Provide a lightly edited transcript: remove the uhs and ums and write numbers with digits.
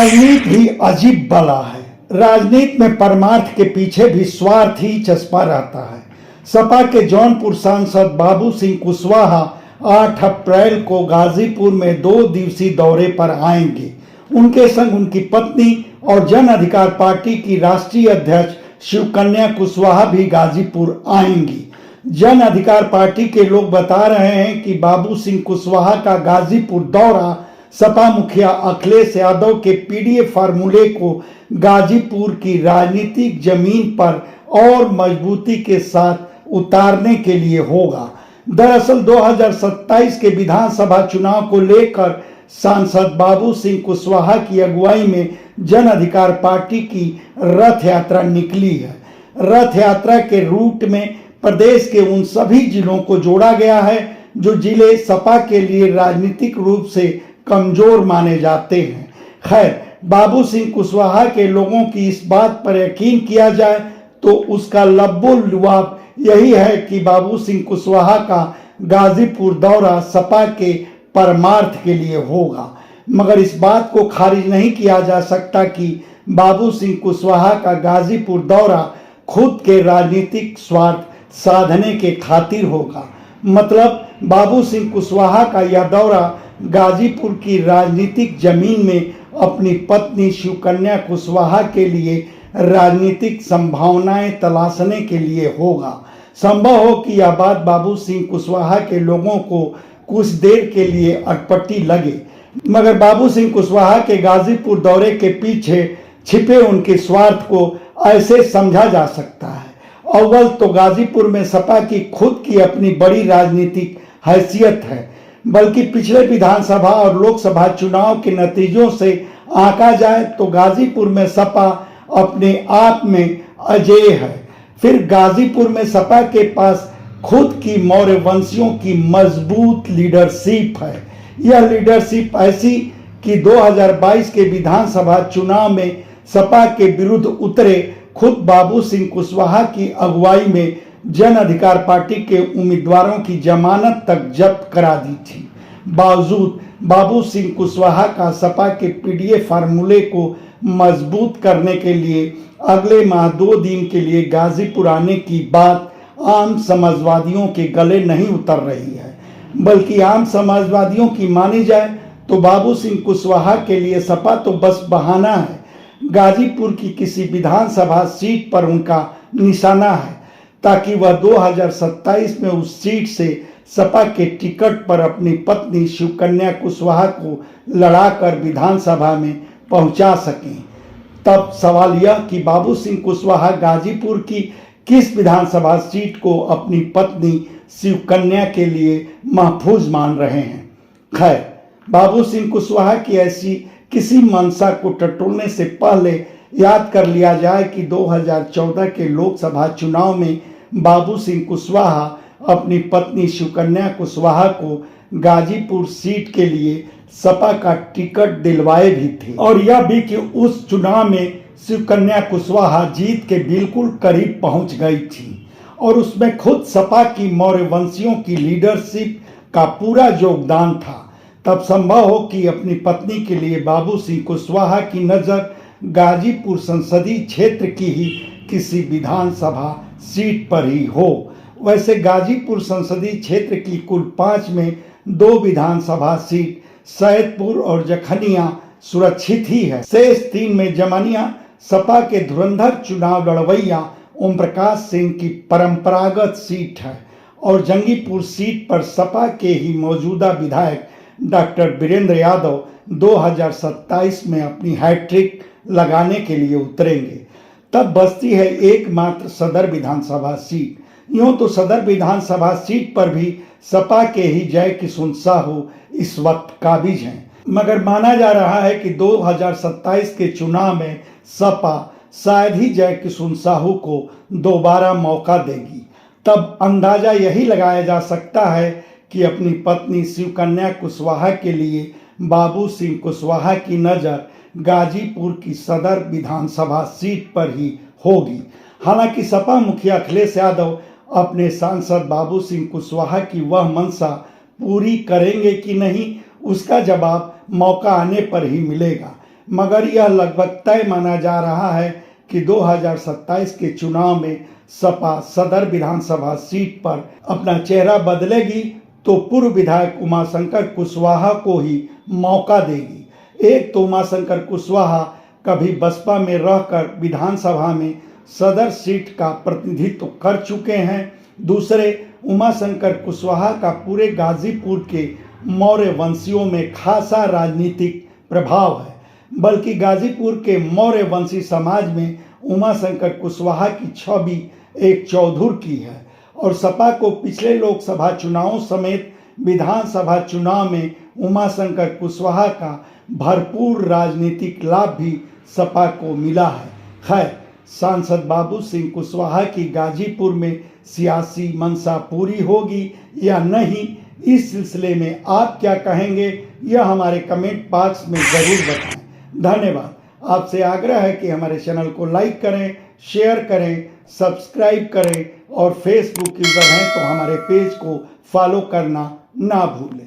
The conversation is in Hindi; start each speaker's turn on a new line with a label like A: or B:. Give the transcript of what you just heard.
A: राजनीति भी अजीब बला है। राजनीति में परमार्थ के पीछे भी स्वार्थ ही चस्पा रहता है। सपा के जौनपुर सांसद बाबू सिंह कुशवाहा 8 अप्रैल को गाजीपुर में 2 दिवसीय दौरे पर आएंगे। उनके संग उनकी पत्नी और जन अधिकार पार्टी की राष्ट्रीय अध्यक्ष शिवकन्या कुशवाहा भी गाजीपुर आएंगी। जन अधिकार पार्टी के लोग बता रहे हैं कि बाबू सिंह कुशवाहा का गाजीपुर दौरा सपा मुखिया अखिलेश यादव के पीडीए फार्मूले को गाजीपुर की राजनीतिक जमीन पर और मजबूती के साथ उतारने के लिए होगा। दरअसल 2027 के विधानसभा चुनाव को लेकर सांसद बाबू सिंह कुशवाहा की अगुवाई में जन अधिकार पार्टी की रथ यात्रा निकली है। रथ यात्रा के रूट में प्रदेश के उन सभी जिलों को जोड़ा गया है जो जिले सपा के लिए राजनीतिक रूप से कमजोर माने जाते हैं। खैर, बाबू सिंह कुशवाहा के लोगों की इस बात पर यकीन किया जाए तो उसका लब्बो-लुआब यही है कि बाबू सिंह कुशवाहा का गाजीपुर दौरा सपा के परमार्थ के लिए होगा। मगर इस बात को खारिज नहीं किया जा सकता कि बाबू सिंह कुशवाहा का गाजीपुर दौरा खुद के राजनीतिक स्वार्थ साधने के खातिर होगा। मतलब बाबू सिंह कुशवाहा का यह दौरा गाजीपुर की राजनीतिक जमीन में अपनी पत्नी शिवकन्या कुशवाहा के लिए राजनीतिक संभावनाएं तलाशने के लिए होगा। संभव हो कि यह बात बाबू सिंह कुशवाहा के लोगों को कुछ देर के लिए अटपटी लगे, मगर बाबू सिंह कुशवाहा के गाजीपुर दौरे के पीछे छिपे उनके स्वार्थ को ऐसे समझा जा सकता है। अव्वल तो गाजीपुर में सपा की खुद की अपनी बड़ी राजनीतिक हैसियत है, बल्कि पिछले विधानसभा और लोकसभा चुनाव के नतीजों से आंका जाए तो गाजीपुर में सपा अपने आप में अजेय है। फिर गाजीपुर में सपा के पास खुद की मौर्य वंशियों की मजबूत लीडरशिप है। यह लीडरशिप ऐसी कि 2022 के विधानसभा चुनाव में सपा के विरुद्ध उतरे खुद बाबू सिंह कुशवाहा की अगुवाई में जन अधिकार पार्टी के उम्मीदवारों की जमानत तक जब्त करा दी थी। बावजूद बाबू सिंह कुशवाहा का सपा के पीडीए फार्मूले को मजबूत करने के लिए अगले माह 2 दिन के लिए गाजीपुर आने की बात आम समाजवादियों के गले नहीं उतर रही है, बल्कि आम समाजवादियों की मानी जाए तो बाबू सिंह कुशवाहा के लिए सपा तो बस बहाना है। गाजीपुर की किसी विधानसभा सीट पर उनका निशाना है ताकि वह 2027 में उस सीट से सपा के टिकट पर अपनी पत्नी शिवकन्या कुशवाहा को लड़ाकर विधानसभा में पहुंचा सकें। तब सवाल यह कि बाबू सिंह कुशवाहा गाजीपुर की किस विधानसभा सीट को अपनी पत्नी शिवकन्या के लिए महफूज मान रहे हैं। खैर, बाबू सिंह कुशवाहा की ऐसी किसी मंशा को टटोलने से पहले याद कर लिया जाए कि 2014 के लोकसभा चुनाव में बाबू सिंह कुशवाहा अपनी पत्नी शिवकन्या कुशवाहा को गाजीपुर सीट के लिए सपा का टिकट दिलवाए भी थे, और यह भी कि उस चुनाव में शिवकन्या कुशवाहा जीत के बिल्कुल करीब पहुंच गई थी और उसमें खुद सपा की मौर्य वंशियों की लीडरशिप का पूरा योगदान था। तब संभव हो कि अपनी पत्नी के लिए बाबू सिंह कुशवाहा की नज़र गाजीपुर संसदीय क्षेत्र की ही किसी विधानसभा सीट पर ही हो। वैसे गाजीपुर संसदीय क्षेत्र की कुल 5 में 2 विधानसभा सीट सैदपुर और जखनिया सुरक्षित ही है। शेष 3 में जमनिया सपा के धुरंधर चुनाव लड़वैया ओम प्रकाश सिंह की परंपरागत सीट है और जंगीपुर सीट पर सपा के ही मौजूदा विधायक डॉक्टर वीरेंद्र यादव 2027 में अपनी हैट्रिक लगाने के लिए उतरेंगे। तब बचती है एकमात्र सदर विधानसभा सीट। यूं तो सदर विधानसभा सीट पर भी सपा के ही जय किशुन साहू इस वक्त काबिज हैं, मगर माना जा रहा है कि 2027 के चुनाव में सपा शायद ही जय किशुन साहू को दोबारा मौका देगी। तब अंदाजा यही लगाया जा सकता है कि अपनी पत्नी शिवकन्या कुशवाहा के लिए बाबू सिंह कुशवाहा की नज़र गाजीपुर की सदर विधानसभा सीट पर ही होगी। हालांकि सपा मुखिया अखिलेश यादव अपने सांसद बाबू सिंह कुशवाहा की वह मंशा पूरी करेंगे कि नहीं, उसका जवाब मौका आने पर ही मिलेगा। मगर यह लगभग तय माना जा रहा है कि 2027 के चुनाव में सपा सदर विधानसभा सीट पर अपना चेहरा बदलेगी तो पूर्व विधायक उमाशंकर कुशवाहा को ही मौका देगी। एक तो उमाशंकर कुशवाहा कभी बसपा में रहकर विधानसभा में सदर सीट का प्रतिनिधित्व कर चुके हैं, दूसरे उमाशंकर कुशवाहा का पूरे गाजीपुर के मौर्य वंशियों में खासा राजनीतिक प्रभाव है, बल्कि गाजीपुर के मौर्य वंशी समाज में उमाशंकर कुशवाहा की छवि एक चौधुर की है और सपा को पिछले लोकसभा चुनावों समेत विधानसभा चुनाव में उमाशंकर कुशवाहा का भरपूर राजनीतिक लाभ भी सपा को मिला है। खैर, सांसद बाबू सिंह कुशवाहा की गाजीपुर में सियासी मंशा पूरी होगी या नहीं, इस सिलसिले में आप क्या कहेंगे, यह हमारे कमेंट बॉक्स में ज़रूर बताएं। धन्यवाद। आपसे आग्रह है कि हमारे चैनल को लाइक करें, शेयर करें, सब्सक्राइब करें और फेसबुक यूज़र हैं तो हमारे पेज को फॉलो करना ना भूलें।